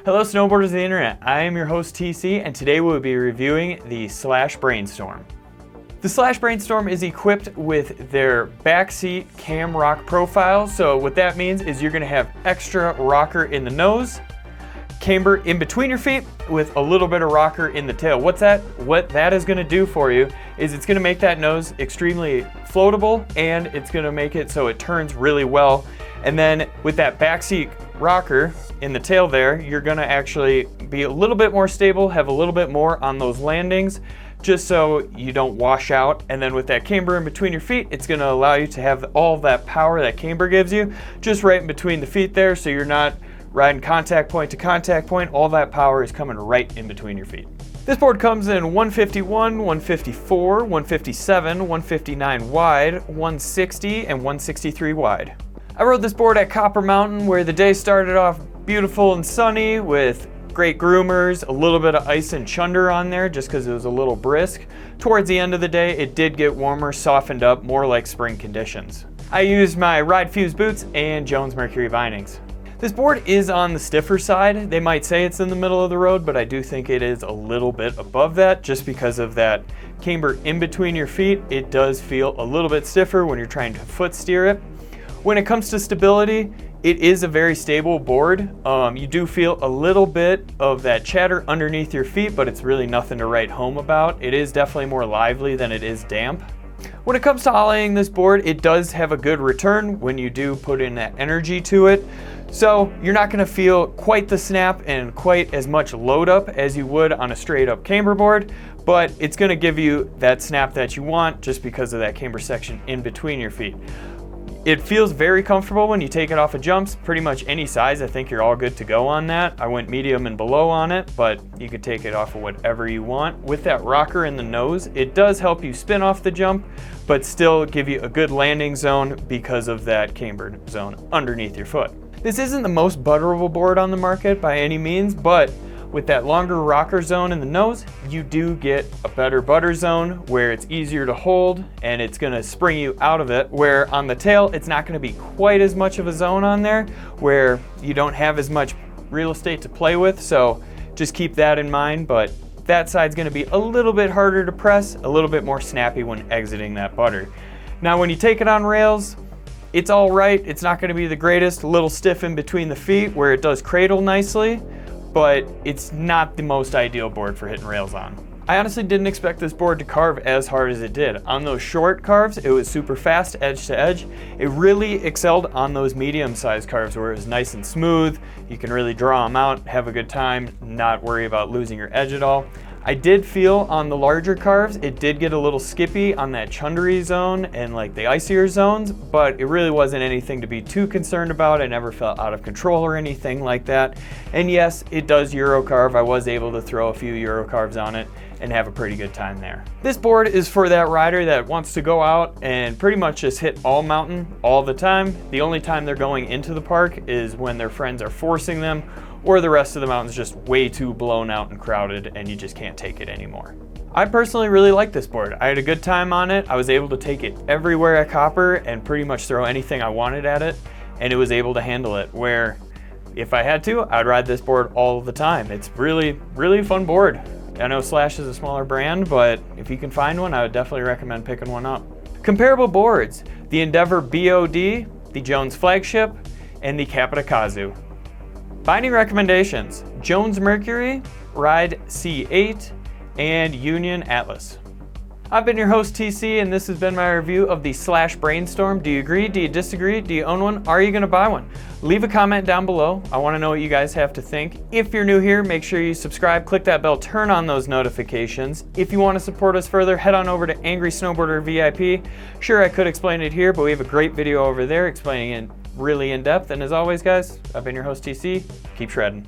Hello snowboarders of the internet, I am your host TC and today we'll be reviewing the Slash Brainstorm. The Slash Brainstorm is equipped with their backseat cam rock profile, so what that means is you're going to have extra rocker in the nose, camber in between your feet with a little bit of rocker in the tail. What that is going to do for you is it's going to make that nose extremely floatable and it's going to make it so it turns really well. And then with that backseat rocker in the tail there, you're going to actually be a little bit more stable, have a little bit more on those landings just so you don't wash out. And then with that camber in between your feet, it's going to allow you to have all that power that camber gives you just right in between the feet there, so you're not riding contact point to contact point. All that power is coming right in between your feet. This board comes in 151, 154, 157, 159 wide, 160, and 163 wide. I rode this board at Copper Mountain where the day started off beautiful and sunny with great groomers, a little bit of ice and chunder on there just because it was a little brisk. Towards the end of the day, it did get warmer, softened up, more like spring conditions. I used my Ride Fuse boots and Jones Mercury Vinings. This board is on the stiffer side. They might say it's in the middle of the road, but I do think it is a little bit above that just because of that camber in between your feet. It does feel a little bit stiffer when you're trying to foot steer it. When it comes to stability, it is a very stable board. You do feel a little bit of that chatter underneath your feet, but it's really nothing to write home about. It is definitely more lively than it is damp. When it comes to ollieing this board, it does have a good return when you do put in that energy to it. So you're not going to feel quite the snap and quite as much load up as you would on a straight up camber board, but it's going to give you that snap that you want just because of that camber section in between your feet. It feels very comfortable when you take it off of jumps. Pretty much any size, I think you're all good to go on that. I went medium and below on it, but you could take it off of whatever you want. With that rocker in the nose, it does help you spin off the jump, but still give you a good landing zone because of that cambered zone underneath your foot. This isn't the most butterable board on the market by any means, but with that longer rocker zone in the nose, you do get a better butter zone where it's easier to hold and it's gonna spring you out of it, where on the tail, it's not gonna be quite as much of a zone on there where you don't have as much real estate to play with. So just keep that in mind, but that side's gonna be a little bit harder to press, a little bit more snappy when exiting that butter. Now, when you take it on rails, it's all right. It's not gonna be the greatest, a little stiff in between the feet where it does cradle nicely, but it's not the most ideal board for hitting rails on. I honestly didn't expect this board to carve as hard as it did. On those short carves, it was super fast, edge to edge. It really excelled on those medium-sized carves where it was nice and smooth. You can really draw them out, have a good time, not worry about losing your edge at all. I did feel on the larger carves, it did get a little skippy on that chundery zone and like the icier zones, but it really wasn't anything to be too concerned about. I never felt out of control or anything like that. And yes, it does Euro carve. I was able to throw a few Euro carves on it and have a pretty good time there. This board is for that rider that wants to go out and pretty much just hit all mountain all the time. The only time they're going into the park is when their friends are forcing them, or the rest of the mountain's just way too blown out and crowded and you just can't take it anymore. I personally really like this board. I had a good time on it. I was able to take it everywhere at Copper and pretty much throw anything I wanted at it, and it was able to handle it, where if I had to, I'd ride this board all the time. It's really, really a fun board. I know Slash is a smaller brand, but if you can find one, I would definitely recommend picking one up. Comparable boards: the Endeavor BOD, the Jones Flagship, and the Capita Kazoo. Binding recommendations: Jones Mercury, Ride C8, and Union Atlas. I've been your host TC, and this has been my review of the Slash Brainstorm. Do you agree? Do you disagree? Do you own one? Are you going to buy one? Leave a comment down below. I want to know what you guys have to think. If you're new here, make sure you subscribe, click that bell, turn on those notifications. If you want to support us further, head on over to Angry Snowboarder VIP. Sure, I could explain it here, but we have a great video over there explaining it really in depth. And as always, guys, I've been your host TC. Keep shredding.